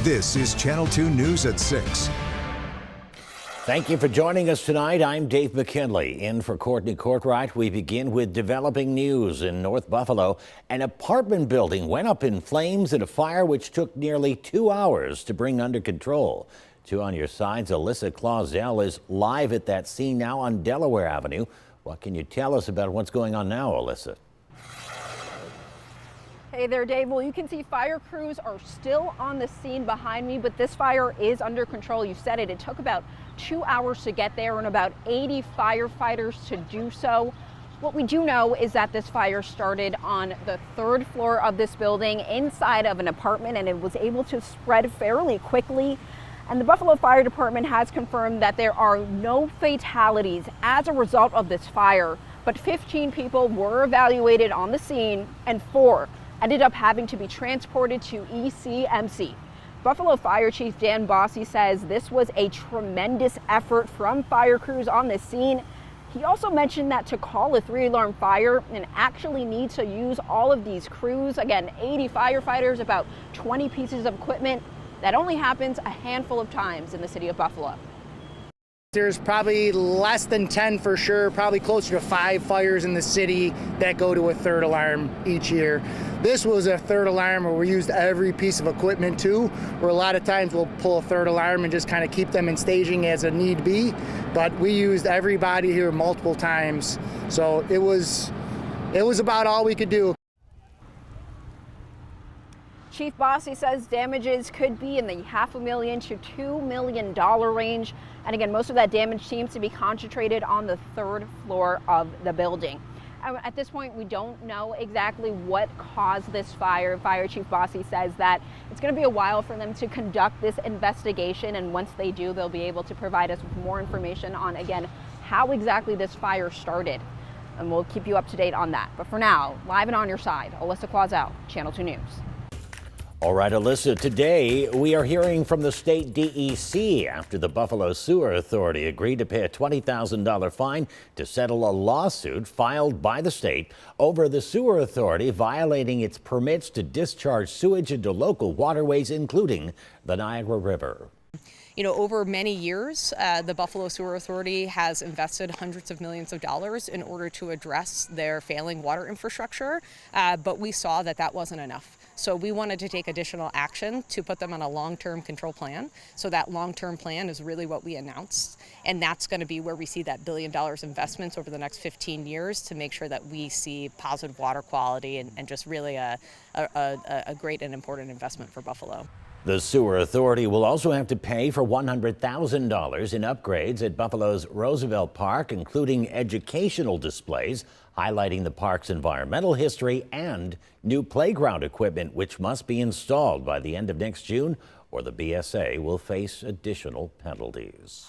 This is Channel 2 News at 6. Thank you for joining us tonight. I'm Dave McKinley. In for Courtney Courtright, we begin with developing news in North Buffalo. An apartment building went up in flames in a fire which took nearly 2 hours to bring under control. 2 on your sides, Alyssa Clausell is live at that scene now on Delaware Avenue. What can you tell us about what's going on now, Alyssa? Hey there, Dave. Well, you can see fire crews are still on the scene behind me, but this fire is under control. You said it. It took about 2 hours to get there and about 80 firefighters to do so. What we do know is that this fire started on the 3rd floor of this building inside of an apartment, and it was able to spread fairly quickly. And the Buffalo Fire Department has confirmed that there are no fatalities as a result of this fire, but 15 people were evaluated on the scene and 4 ended up having to be transported to ECMC. Buffalo Fire Chief Dan Bossy says this was a tremendous effort from fire crews on this scene. He also mentioned that to call a 3-alarm fire and actually need to use all of these crews, again, 80 firefighters, about 20 pieces of equipment, that only happens a handful of times in the city of Buffalo. There's probably less than 10 for sure, probably closer to 5 fires in the city that go to a 3rd alarm each year. This was a 3rd alarm where we used every piece of equipment too, where a lot of times we'll pull a 3rd alarm and just kind of keep them in staging as a need be. But we used everybody here multiple times. So it was about all we could do. Chief Bossy says damages could be in the $500,000 to $2 million range. And again, most of that damage seems to be concentrated on the 3rd floor of the building. At this point, we don't know exactly what caused this fire. Fire Chief Bossy says that it's going to be a while for them to conduct this investigation. And once they do, they'll be able to provide us with more information on, again, how exactly this fire started. And we'll keep you up to date on that. But for now, live and on your side, Alyssa Clausell, Channel 2 News. All right, Alyssa, today we are hearing from the state DEC after the Buffalo Sewer Authority agreed to pay a $20,000 fine to settle a lawsuit filed by the state over the Sewer Authority violating its permits to discharge sewage into local waterways, including the Niagara River. You know, over many years, the Buffalo Sewer Authority has invested hundreds of millions of dollars in order to address their failing water infrastructure, but we saw that that wasn't enough. So we wanted to take additional action to put them on a long-term control plan. So that long-term plan is really what we announced. And that's going to be where we see that $1 billion investments over the next 15 years to make sure that we see positive water quality and just really a great and important investment for Buffalo. The Sewer Authority will also have to pay for $100,000 in upgrades at Buffalo's Roosevelt Park, including educational displays highlighting the park's environmental history and new playground equipment, which must be installed by the end of next June, or the BSA will face additional penalties.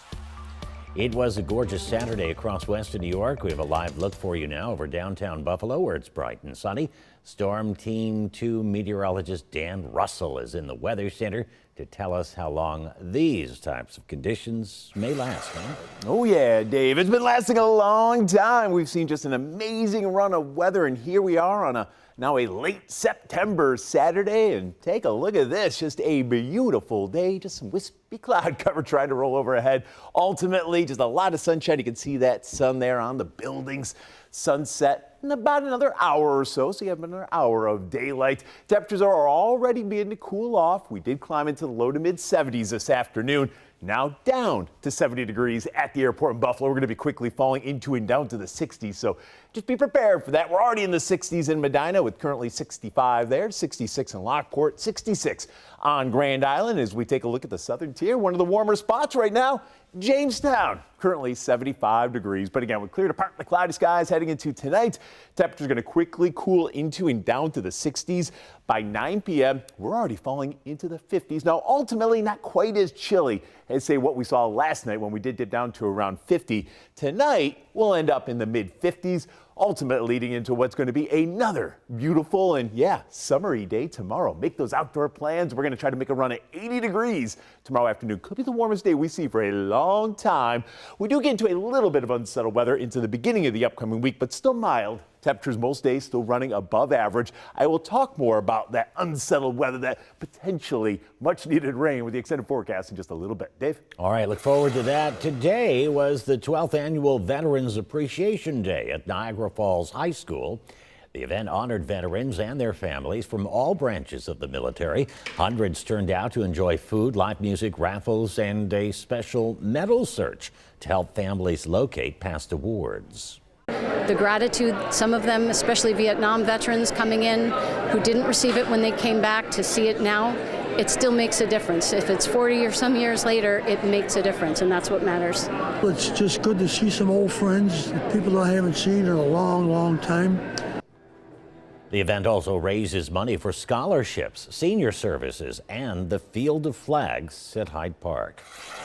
It was a gorgeous Saturday across western New York. We have a live look for you now over downtown Buffalo, where it's bright and sunny. Storm Team 2 meteorologist Dan Russell is in the Weather Center to tell us how long these types of conditions may last. Huh? Oh yeah, Dave, it's been lasting a long time. We've seen just an amazing run of weather, and here we are on now a late September Saturday, and take a look at this, just a beautiful day, just some wispy cloud cover trying to roll overhead. Ultimately, just a lot of sunshine. You can see that sun there on the buildings. Sunset in about another hour or so, so you have another hour of daylight. Temperatures are already beginning to cool off. We did climb into the low to mid 70s this afternoon. Now down to 70 degrees at the airport in Buffalo. We're going to be quickly falling into and down to the 60s, so just be prepared for that. We're already in the 60s in Medina with currently 65 there, 66 in Lockport, 66 on Grand Island. As we take a look at the southern tier, one of the warmer spots right now, Jamestown, currently 75 degrees. But again, we're clear to partly cloudy skies heading into tonight. Temperatures going to quickly cool into and down to the 60s. By 9 p.m., we're already falling into the 50s. Now, ultimately, not quite as chilly as, say, what we saw last night when we did dip down to around 50. Tonight, we'll end up in the mid-50s, ultimately leading into what's going to be another beautiful and, yeah, summery day tomorrow. Make those outdoor plans. We're going to try to make a run at 80 degrees tomorrow afternoon. Could be the warmest day we see for a long time. We do get into a little bit of unsettled weather into the beginning of the upcoming week, but still mild Temperatures most days still running above average. I will talk more about that unsettled weather, that potentially much needed rain with the extended forecast in just a little bit. Dave? All right, look forward to that. Today was the 12th annual Veterans Appreciation Day at Niagara Falls High School. The event honored veterans and their families from all branches of the military. Hundreds turned out to enjoy food, live music, raffles, and a special medal search to help families locate past awards. The gratitude, some of them, especially Vietnam veterans coming in who didn't receive it when they came back, to see it now, it still makes a difference. If it's 40 or some years later, it makes a difference, and that's what matters. It's just good to see some old friends, people I haven't seen in a long, long time. The event also raises money for scholarships, senior services, and the Field of Flags at Hyde Park.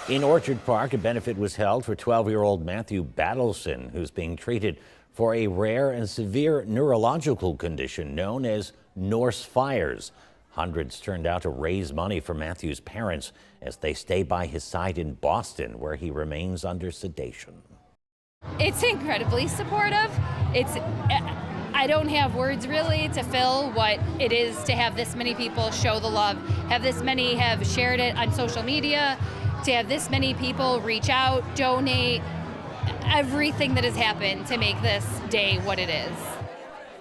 In Orchard Park, a benefit was held for 12-year-old Matthew Battleson, who's being treated for a rare and severe neurological condition known as Norse fires. Hundreds turned out to raise money for Matthew's parents as they stay by his side in Boston, where he remains under sedation. It's incredibly supportive. I don't have words really to fill what it is to have this many people show the love, have this many have shared it on social media, to have this many people reach out, donate, everything that has happened to make this day what it is.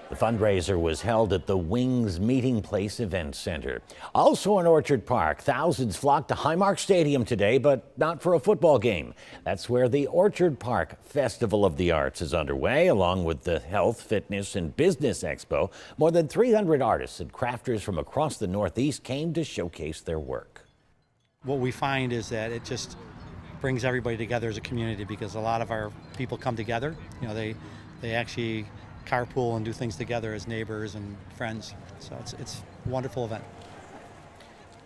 The fundraiser was held at the Wings Meeting Place Event Center. Also in Orchard Park, thousands flocked to Highmark Stadium today, but not for a football game. That's where the Orchard Park Festival of the Arts is underway, along with the Health, Fitness, and Business Expo. More than 300 artists and crafters from across the Northeast came to showcase their work. What we find is that it just brings everybody together as a community, because a lot of our people come together. You know, they actually carpool and do things together as neighbors and friends. So it's a wonderful event.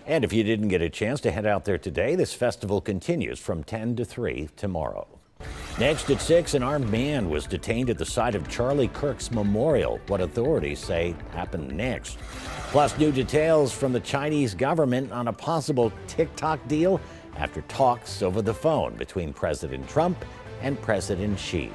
And if you didn't get a chance to head out there today, this festival continues from 10 to 3 tomorrow. Next at 6, an armed man was detained at the site of Charlie Kirk's memorial. What authorities say happened next. Plus, new details from the Chinese government on a possible TikTok deal after talks over the phone between President Trump and President Xi.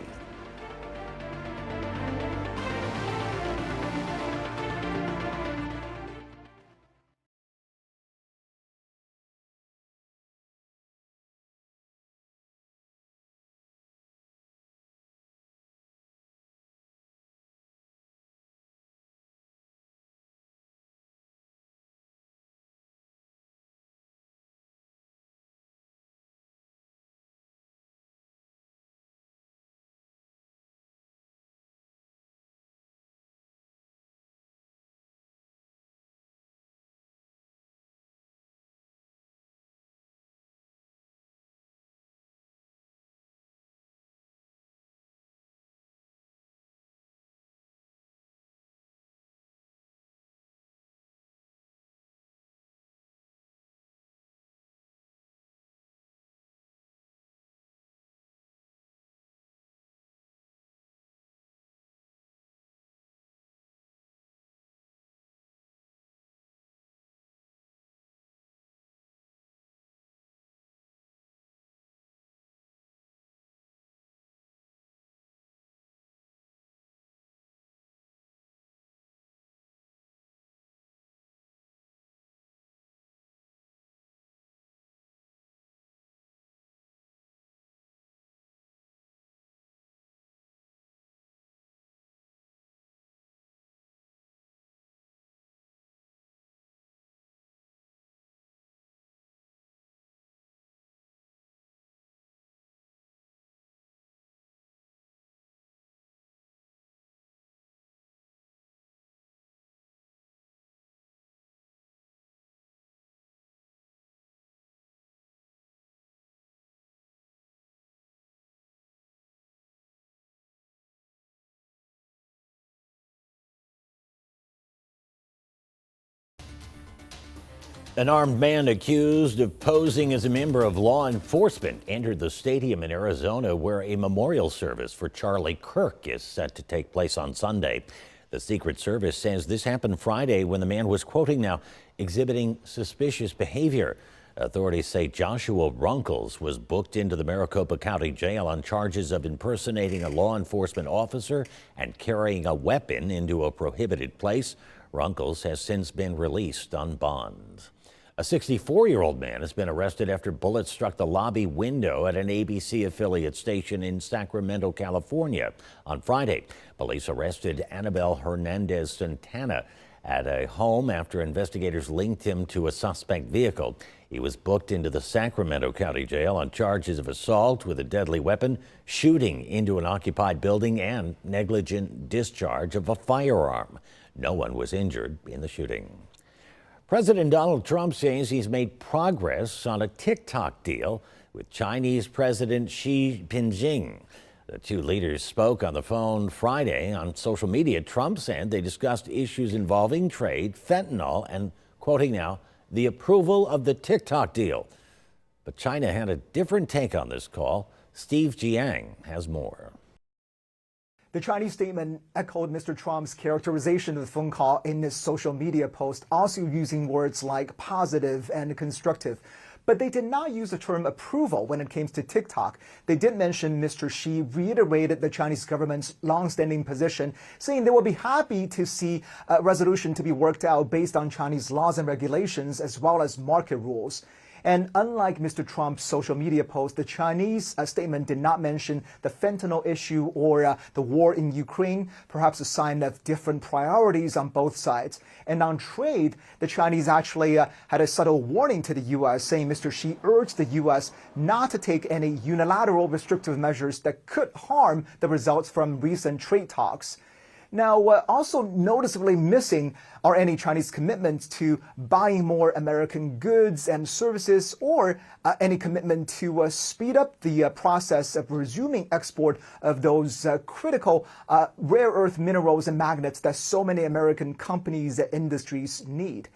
An armed man accused of posing as a member of law enforcement entered the stadium in Arizona, where a memorial service for Charlie Kirk is set to take place on Sunday. The Secret Service says this happened Friday when the man was, quoting now, exhibiting suspicious behavior. Authorities say Joshua Runkles was booked into the Maricopa County Jail on charges of impersonating a law enforcement officer and carrying a weapon into a prohibited place. Runkles has since been released on bond. A 64-year-old man has been arrested after bullets struck the lobby window at an ABC affiliate station in Sacramento, California. On Friday, police arrested Annabelle Hernandez Santana at a home after investigators linked him to a suspect vehicle. He was booked into the Sacramento County Jail on charges of assault with a deadly weapon, shooting into an occupied building, and negligent discharge of a firearm. No one was injured in the shooting. President Donald Trump says he's made progress on a TikTok deal with Chinese President Xi Jinping. The two leaders spoke on the phone Friday. On social media, Trump said they discussed issues involving trade, fentanyl, and, quoting now, the approval of the TikTok deal. But China had a different take on this call. Steve Jiang has more. The Chinese statement echoed Mr. Trump's characterization of the phone call in his social media post, also using words like positive and constructive. But they did not use the term approval when it came to TikTok. They did mention Mr. Xi reiterated the Chinese government's long-standing position, saying they will be happy to see a resolution to be worked out based on Chinese laws and regulations as well as market rules. And unlike Mr. Trump's social media post, the Chinese statement did not mention the fentanyl issue or the war in Ukraine, perhaps a sign of different priorities on both sides. And on trade, the Chinese actually had a subtle warning to the U.S., saying Mr. Xi urged the U.S. not to take any unilateral restrictive measures that could harm the results from recent trade talks. Now, also noticeably missing are any Chinese commitments to buying more American goods and services or any commitment to speed up the process of resuming export of those critical rare earth minerals and magnets that so many American companies and industries need.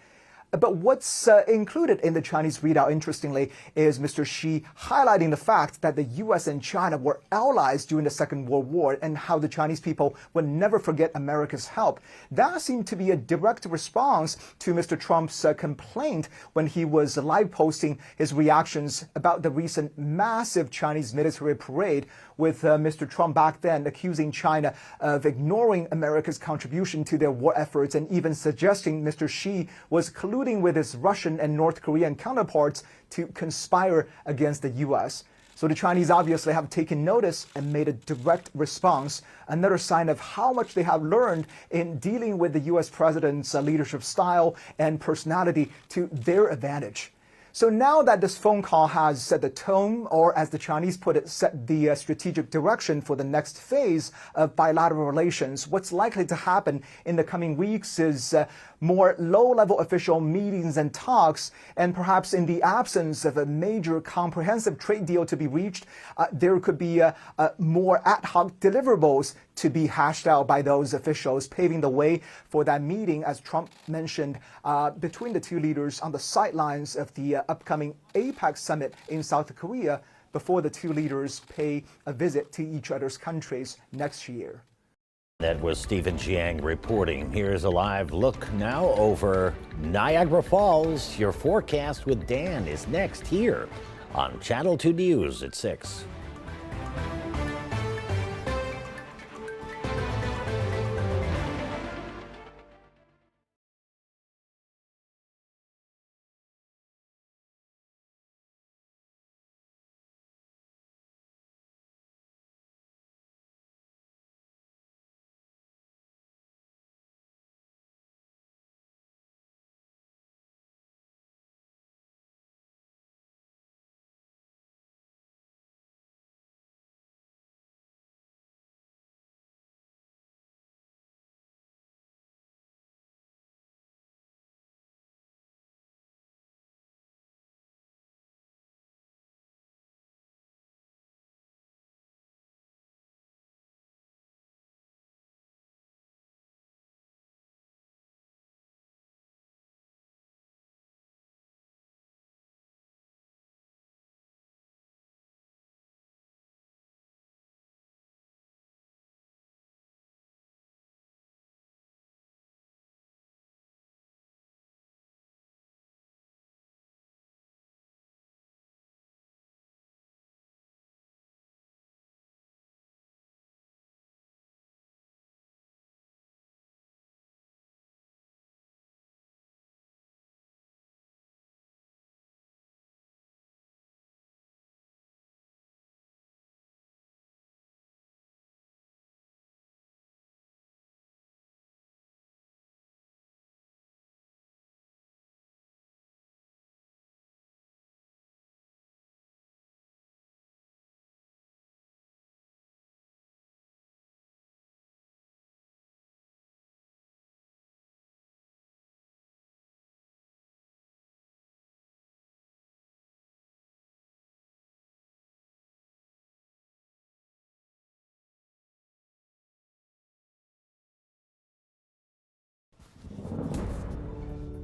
But what's included in the Chinese readout, interestingly, is Mr. Xi highlighting the fact that the U.S. and China were allies during the Second World War and how the Chinese people would never forget America's help. That seemed to be a direct response to Mr. Trump's complaint when he was live posting his reactions about the recent massive Chinese military parade, with Mr. Trump back then accusing China of ignoring America's contribution to their war efforts and even suggesting Mr. Xi was colluding with his Russian and North Korean counterparts to conspire against the U.S. So the Chinese obviously have taken notice and made a direct response, another sign of how much they have learned in dealing with the U.S. president's leadership style and personality to their advantage. So now that this phone call has set the tone, or as the Chinese put it, set the strategic direction for the next phase of bilateral relations, what's likely to happen in the coming weeks is more low-level official meetings and talks, and perhaps in the absence of a major comprehensive trade deal to be reached, there could be more ad hoc deliverables to be hashed out by those officials, paving the way for that meeting, as Trump mentioned, between the two leaders on the sidelines of the upcoming APEC summit in South Korea before the two leaders pay a visit to each other's countries next year. That was Stephen Jiang reporting. Here's a live look now over Niagara Falls. Your forecast with Dan is next here on Channel 2 News at 6.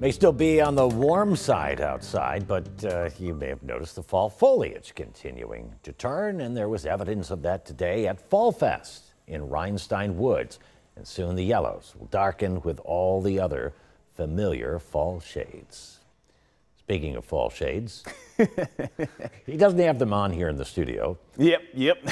May still be on the warm side outside, but you may have noticed the fall foliage continuing to turn, and there was evidence of that today at Fall Fest in Rhinestone Woods. And soon the yellows will darken with all the other familiar fall shades. Speaking of fall shades, he doesn't have them on here in the studio. Yep.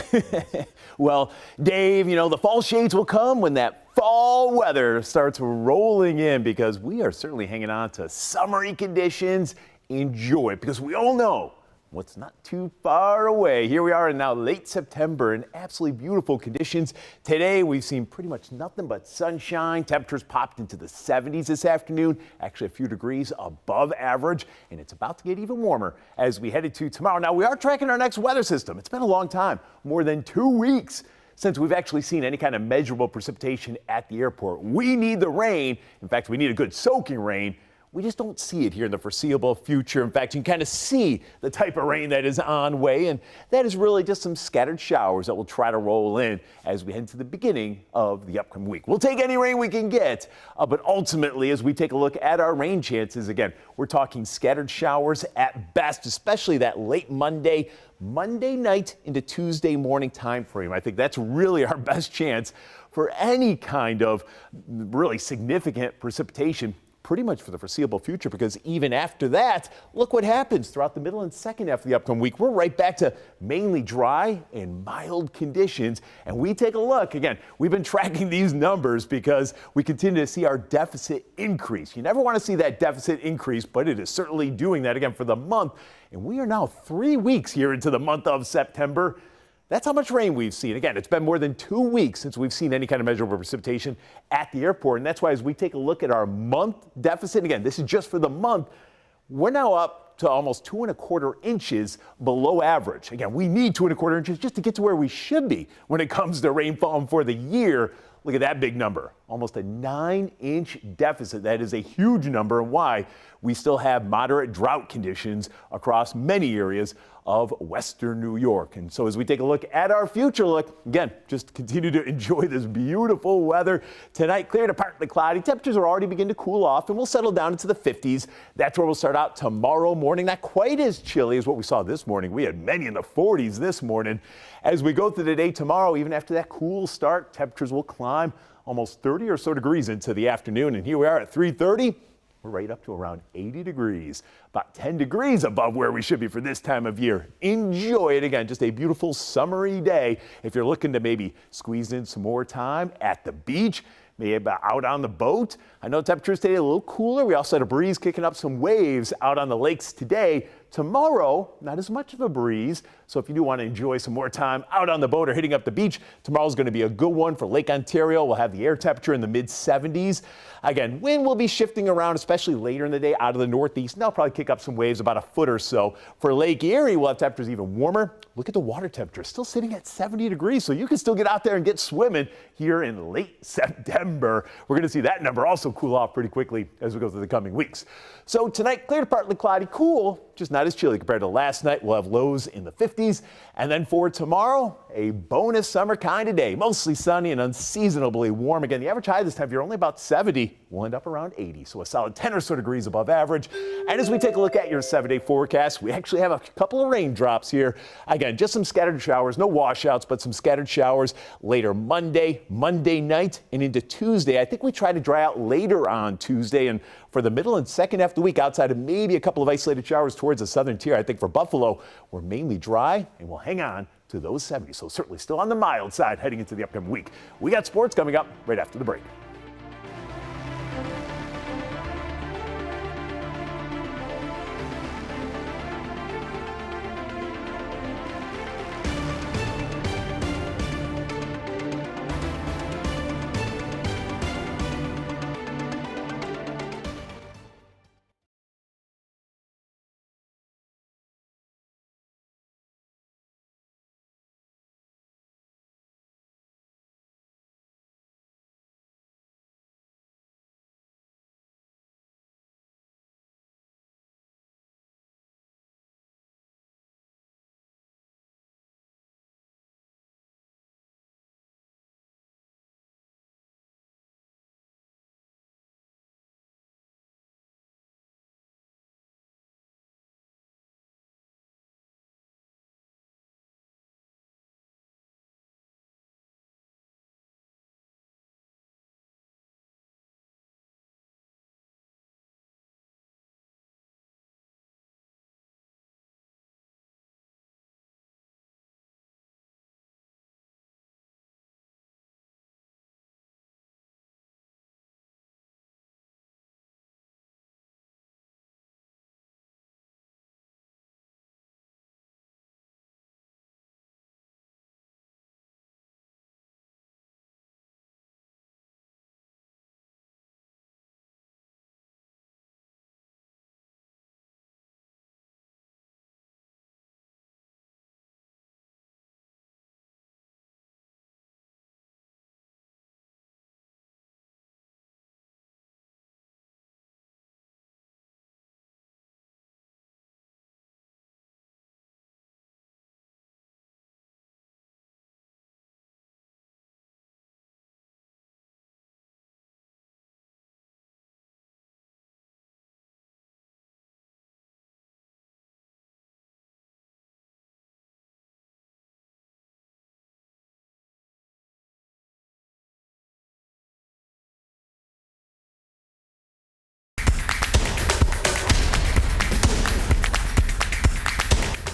Well, Dave, the fall shades will come when that fall weather starts rolling in, because we are certainly hanging on to summery conditions. Enjoy it, because we all know what's not too far away. Here we are in now late September in absolutely beautiful conditions. Today we've seen pretty much nothing but sunshine. Temperatures popped into the 70s this afternoon, actually a few degrees above average, and it's about to get even warmer as we head into tomorrow. Now we are tracking our next weather system. It's been a long time, more than 2 weeks since we've actually seen any kind of measurable precipitation at the airport. We need the rain. In fact, we need a good soaking rain. We just don't see it here in the foreseeable future. In fact, you can kind of see the type of rain that is on way, and that is really just some scattered showers that will try to roll in as we head to the beginning of the upcoming week. We'll take any rain we can get, but ultimately, as we take a look at our rain chances, again, we're talking scattered showers at best, especially that late Monday night into Tuesday morning time frame. I think that's really our best chance for any kind of really significant precipitation pretty much for the foreseeable future, because even after that, look what happens throughout the middle and second half of the upcoming week. We're right back to mainly dry and mild conditions. And we take a look, again, we've been tracking these numbers because we continue to see our deficit increase. You never want to see that deficit increase, but it is certainly doing that again for the month. And we are now 3 weeks here into the month of September. That's how much rain we've seen. Again, it's been more than 2 weeks since we've seen any kind of measurable precipitation at the airport. And that's why as we take a look at our month deficit, again, this is just for the month, we're now up to almost 2¼ inches below average. Again, we need 2¼ inches just to get to where we should be when it comes to rainfall for the year. Look at that big number, almost a 9-inch deficit. That is a huge number, and why we still have moderate drought conditions across many areas of western New York. And so as we take a look at our future look, again, just continue to enjoy this beautiful weather. Tonight, clear to partly cloudy. Temperatures are already beginning to cool off, and we'll settle down into the 50s. That's where we'll start out tomorrow morning. Not quite as chilly as what we saw this morning. We had many in the 40s this morning. As we go through the day tomorrow, even after that cool start, temperatures will climb almost 30 or so degrees into the afternoon. And here we are at 3:30. We're right up to around 80 degrees, about 10 degrees above where we should be for this time of year. Enjoy it. Again, just a beautiful summery day. If you're looking to maybe squeeze in some more time at the beach, maybe out on the boat. I know temperatures today are a little cooler. We also had a breeze kicking up some waves out on the lakes today. Tomorrow, not as much of a breeze. So if you do want to enjoy some more time out on the boat or hitting up the beach, tomorrow's going to be a good one for Lake Ontario. We'll have the air temperature in the mid-70s. Again, wind will be shifting around, especially later in the day out of the northeast. And that'll probably kick up some waves about a foot or so. For Lake Erie, we'll have temperatures even warmer. Look at the water temperature, still sitting at 70 degrees. So you can still get out there and get swimming here in late September. We're going to see that number also cool off pretty quickly as we go through the coming weeks. So tonight, clear to partly cloudy, cool, just not as chilly compared to last night. We'll have lows in the 50s. And then for tomorrow, a bonus summer kind of day. Mostly sunny and unseasonably warm. Again, the average high this time of year only about 70. We'll end up around 80. So a solid 10 or so degrees above average. And as we take a look at your 7-day forecast, we actually have a couple of raindrops here. Again, just some scattered showers, no washouts, but some scattered showers later Monday night and into Tuesday. I think we try to dry out later on Tuesday, and for the middle and second half of the week, outside of maybe a couple of isolated showers towards the southern tier, I think for Buffalo, we're mainly dry and we'll hang on to those 70s. So certainly still on the mild side heading into the upcoming week. We got sports coming up right after the break.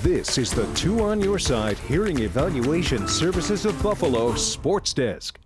This is the Two on Your Side Hearing Evaluation Services of Buffalo Sports Desk.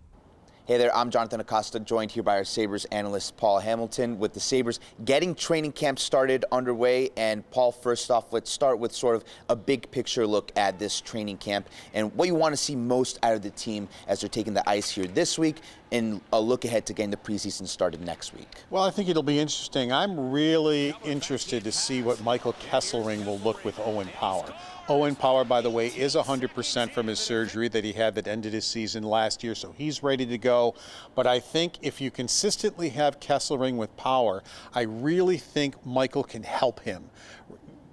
Hey there, I'm Jonathan Acosta, joined here by our Sabres analyst Paul Hamilton with the Sabres getting training camp started underway. And Paul, first off, let's start with sort of a big picture look at this training camp and what you want to see most out of the team as they're taking the ice here this week and a look ahead to getting the preseason started next week. Well, I think it'll be interesting. I'm really interested to see what Michael Kesselring will look with Owen Power. Owen Power, by the way, is 100% from his surgery that he had that ended his season last year, so he's ready to go. But I think if you consistently have Kesselring with Power, I really think Michael can help him.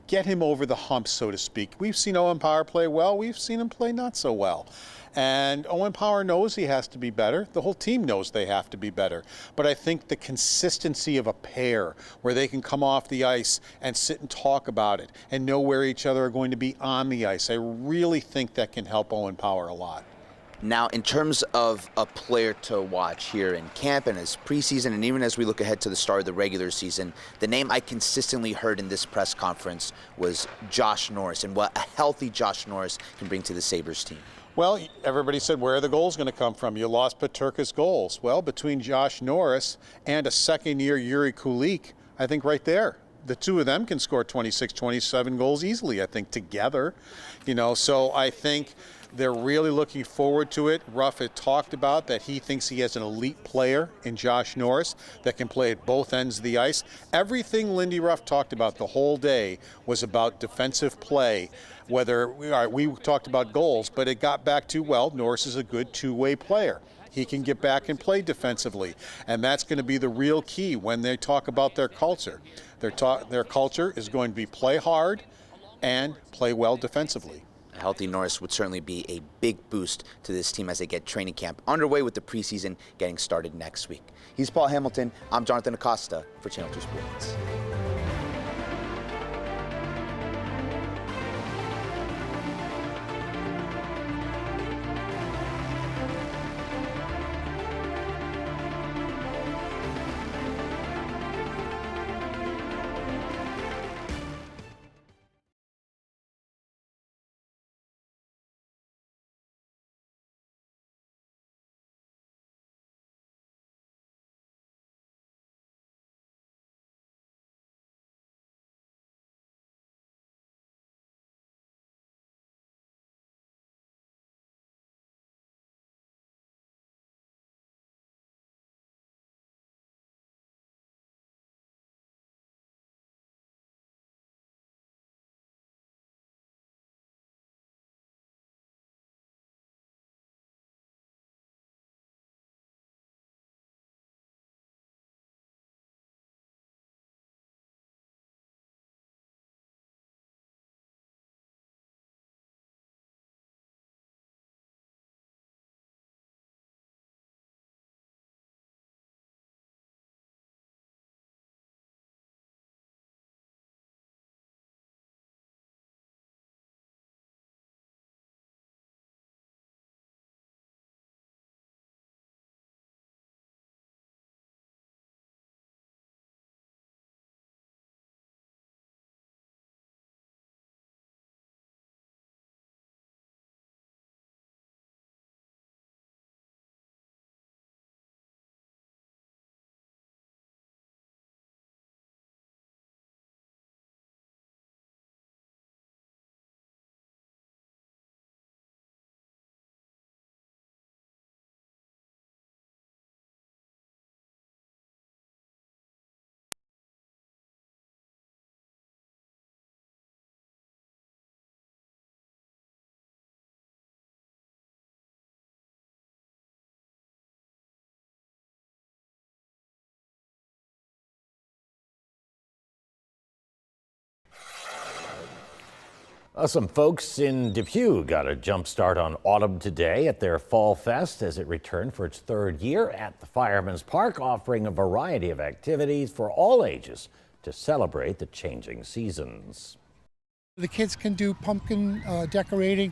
Get him over the hump, so to speak. We've seen Owen Power play well. We've seen him play not so well. And Owen Power knows he has to be better. The whole team knows they have to be better. But I think the consistency of a pair where they can come off the ice and sit and talk about it and know where each other are going to be on the ice, I really think that can help Owen Power a lot. Now, in terms of a player to watch here in camp and as preseason, and even as we look ahead to the start of the regular season, the name I consistently heard in this press conference was Josh Norris and what a healthy Josh Norris can bring to the Sabres team. Well, everybody said, where are the goals going to come from? You lost Peterka's goals. Well, between Josh Norris and a second-year Yuri Kulik, I think right there, the two of them can score 26, 27 goals easily, I think, together. You know, so I think they're really looking forward to it. Ruff had talked about that he thinks he has an elite player in Josh Norris that can play at both ends of the ice. Everything Lindy Ruff talked about the whole day was about defensive play. Whether we talked about goals, but it got back to, well, Norris is a good two-way player. He can get back and play defensively, and that's going to be the real key when they talk about their culture. Their culture is going to be play hard and play well defensively. A healthy Norris would certainly be a big boost to this team as they get training camp underway with the preseason getting started next week. He's Paul Hamilton. I'm Jonathan Acosta for Channel 2 Sports. Some folks in Depew got a jump start on autumn today at their Fall Fest as it returned for its third year at the Fireman's Park, offering a variety of activities for all ages to celebrate the changing seasons. The kids can do pumpkin decorating,